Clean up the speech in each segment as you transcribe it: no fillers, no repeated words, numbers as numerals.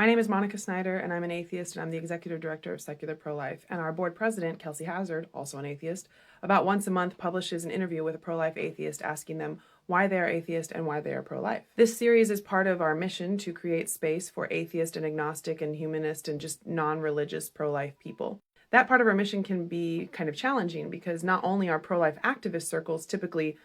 My name is Monica Snyder, and I'm an atheist, and I'm the executive director of Secular Pro-Life. And our board president, Kelsey Hazard, also an atheist, about once a month publishes an interview with a pro-life atheist asking them why they are atheist and why they are pro-life. This series is part of our mission to create space for atheist and agnostic and humanist and just non-religious pro-life people. That part of our mission can be kind of challenging because not only are pro-life activist circles typically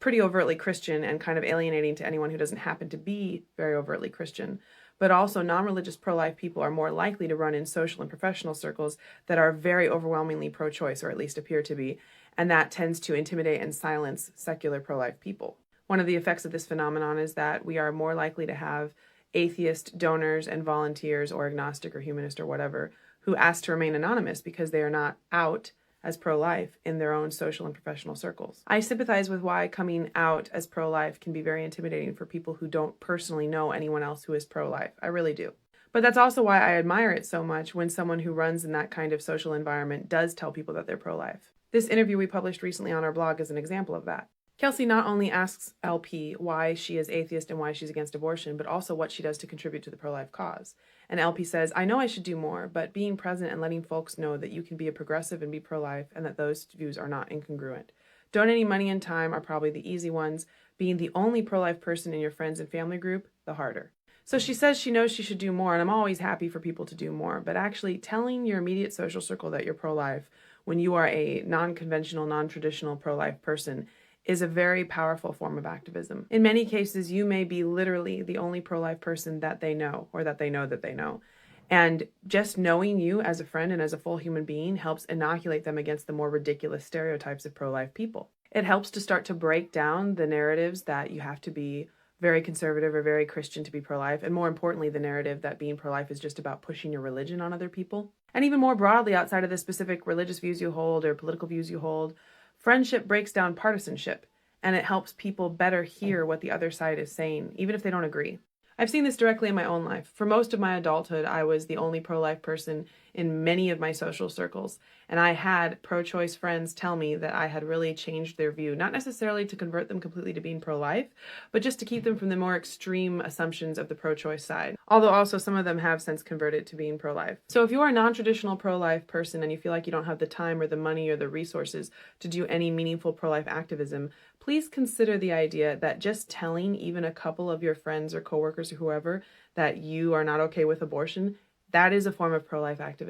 pretty overtly Christian and kind of alienating to anyone who doesn't happen to be very overtly Christian, but also non-religious pro-life people are more likely to run in social and professional circles that are very overwhelmingly pro-choice, or at least appear to be, and that tends to intimidate and silence secular pro-life people. One of the effects of this phenomenon is that we are more likely to have atheist donors and volunteers, or agnostic or humanist or whatever, who ask to remain anonymous because they are not out as pro-life in their own social and professional circles. I sympathize with why coming out as pro-life can be very intimidating for people who don't personally know anyone else who is pro-life. I really do. But that's also why I admire it so much when someone who runs in that kind of social environment does tell people that they're pro-life. This interview we published recently on our blog is an example of that. Kelsey not only asks LP why she is atheist and why she's against abortion, but also what she does to contribute to the pro-life cause. And LP says, I know I should do more, but being present and letting folks know that you can be a progressive and be pro-life and that those views are not incongruent. Donating money and time are probably the easy ones. Being the only pro-life person in your friends and family group, the harder. So she says she knows she should do more, and I'm always happy for people to do more, but actually telling your immediate social circle that you're pro-life when you are a non-conventional, non-traditional pro-life person is a very powerful form of activism. In many cases, you may be literally the only pro-life person that they know, or that they know that they know. And just knowing you as a friend and as a full human being helps inoculate them against the more ridiculous stereotypes of pro-life people. It helps to start to break down the narratives that you have to be very conservative or very Christian to be pro-life, and more importantly, the narrative that being pro-life is just about pushing your religion on other people. And even more broadly, outside of the specific religious views you hold or political views you hold, friendship breaks down partisanship, and it helps people better hear what the other side is saying, even if they don't agree. I've seen this directly in my own life. For most of my adulthood, I was the only pro-life person in many of my social circles, and I had pro-choice friends tell me that I had really changed their view, not necessarily to convert them completely to being pro-life, but just to keep them from the more extreme assumptions of the pro-choice side. Although also some of them have since converted to being pro-life. So if you're a non-traditional pro-life person and you feel like you don't have the time or the money or the resources to do any meaningful pro-life activism, please consider the idea that just telling even a couple of your friends or coworkers or whoever that you are not okay with abortion, that is a form of pro-life activism.